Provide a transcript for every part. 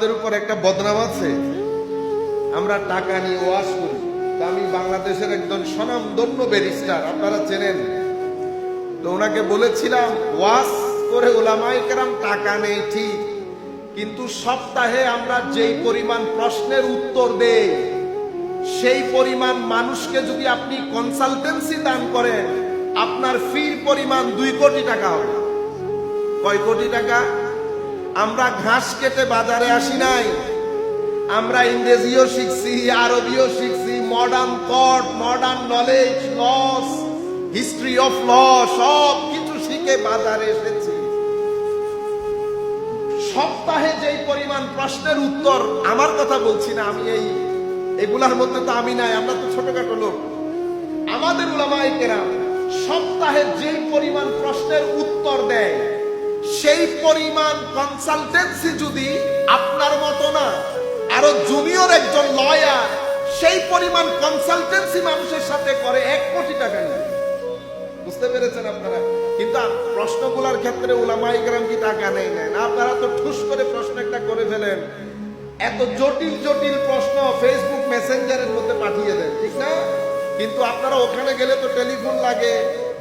আমাদের উপর একটা বদনাম আছে, আমরা টাকা নিয়ে ওয়াজ করি। আমি বাংলাদেশের একজন স্বনামধন্য ব্যারিস্টার, আপনারা চেনেন, তো ওনাকে বলেছিলাম ওয়াজ করে উলামায়ে কেরাম টাকা নেই ঠিক, কিন্তু সপ্তাহে আমরা যেই পরিমাণ প্রশ্নের উত্তর দেই সেই পরিমাণ মানুষকে যদি আপনি কনসালটেন্সি দান করেন আপনার ফির পরিমাণ 2 কোটি টাকা হবে। কয় কোটি টাকা? আমরা ঘাস কেটে বাজারে আসি নাই, আমরা ইংরেজিও শিখছি, আরবিও শিখছি, modern thought, modern knowledge, laws, history of law, সব কিছু শিখে বাজারে এসেছি। সপ্তাহে যেই পরিমাণ প্রশ্নের উত্তর, আমার কথা বলছি না, আমি এগুলার মধ্যে তো আমি নাই, আমরা তো ছোটখাটো লোক। আমাদের উলামায়ে কেরাম সপ্তাহে যেই পরিমাণ প্রশ্নের উত্তর দেয় সেই পরিমাণ কনসালটেন্সি যদি আপনার মতো না আরো জুনিয়র একজন লয়ার সেই পরিমাণ কনসালটেন্সি মানুষের সাথে করে 1 কোটি টাকা নেয়। বুঝতে পেরেছেন আপনারা? কিন্তু প্রশ্নগুলোর ক্ষেত্রে উলামায়ে কেরাম কি টাকা নেয় না? আপনারা তো ঠুস করে প্রশ্ন একটা করে ফেলেন, এত জটিল জটিল প্রশ্ন ফেসবুক মেসেঞ্জারের মধ্যে পাঠিয়ে দেন, ঠিক না? কিন্তু আপনারা ওখানে গেলে তো টেলিফোন লাগে,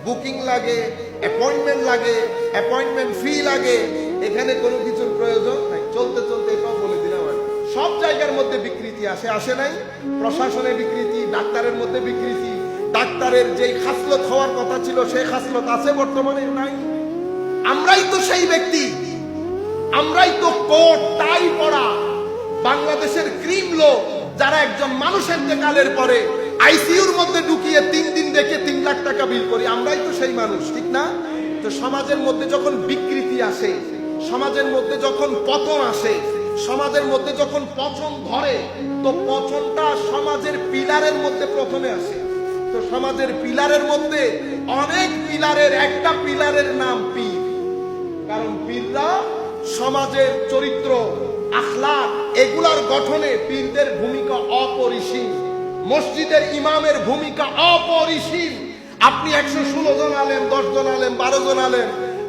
বুকিং লাগে, অ্যাপয়েন্টমেন্ট লাগে, অ্যাপয়েন্টমেন্ট ফি লাগে। এখানে কোনো কিছুর প্রয়োজন নাই। চলতে চলতে এটাও বলে দিলাম, সব জায়গার মধ্যে বিকৃতি আসে নাই? প্রশাসনে বিকৃতি, ডাক্তারের মধ্যে বিকৃতি, ডাক্তারের যেই খাসলত হওয়ার কথা ছিল সেই খাসলত আছে বর্তমানে নাই। আমরাই তো সেই ব্যক্তি, আমরাই তো কোট টাই পরা বাংলাদেশের ক্রিম লোক যারা একজন মানুষের ইন্তেকালের পরে আইসিইউর মধ্যে ঢুকিয়ে 3 দিন দেখে 3 লাখ টাকা বিল করি। আমরাই তো সেই মানুষ, ঠিক না? তো সমাজের মধ্যে যখন বিকৃতি আসে, সমাজের মধ্যে যখন পতন আসে, সমাজের মধ্যে যখন পচন ধরে, তো পচনটা সমাজের পিলারের মধ্যে প্রথমে আসে। তো সমাজের পিলারের মধ্যে অনেক পিলারের একটা পিলারের নাম পীর, কারণ পীররা সমাজের চরিত্র, আখলাক এগুলার গঠনে পীরদের ভূমিকা অপরিসীম, মসজিদের ইমামের ভূমিকা অপরিসীম। আপনি 116 জন আলেম, 10 জন আলেম, 12 জন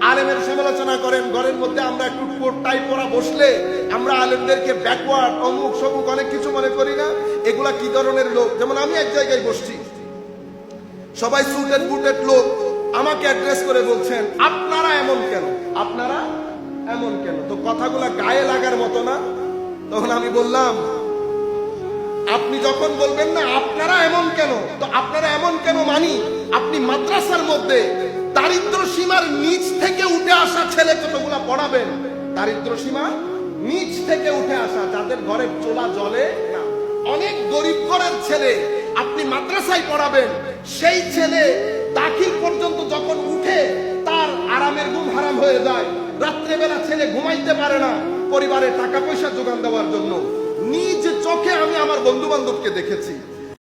আলেমের সমালোচনা করেন, ঘরের মধ্যে আমরা একটু কোট টাই পরা বসলে আমরা আলেমদেরকে ব্যাকওয়ার্ড, অমুক সমুক অনেক কিছু মনে করি না? এগুলা কি ধরনের লোক? যেমন আমি এক জায়গায় বসছি, সবাই সুটেড বুটেড লোক, আমাকে অ্যাড্রেস করে বলছেন আপনারা এমন কেন, আপনারা এমন কেন? তো কথাগুলা গায়ে লাগার মতো না? তখন আমি বললাম আপনি যখন বলবেন না আপনারা এমন কেন, তো আপনারা এমন কেন মানি আপনি মাদ্রাসার মধ্যে দারিদ্র সীমার নিচ থেকে উঠে আসা ছেলে কতগুলা পড়াবেন? দারিদ্র সীমার নিচ থেকে উঠে আসা, যাদের ঘরে চোলা জলে না, অনেক গরিব ঘরের ছেলে আপনি মাদ্রাসায় পড়াবেন। সেই ছেলে দাখিল পর্যন্ত যখন উঠে তার আরামের ঘুম হারাম হয়ে যায়, রাত্রেবেলা ছেলে ঘুমাইতে পারে না পরিবারে টাকা পয়সা যোগান দেওয়ার জন্য। নিজ চোখে আমি আমার বন্ধু বান্ধবকে দেখেছি।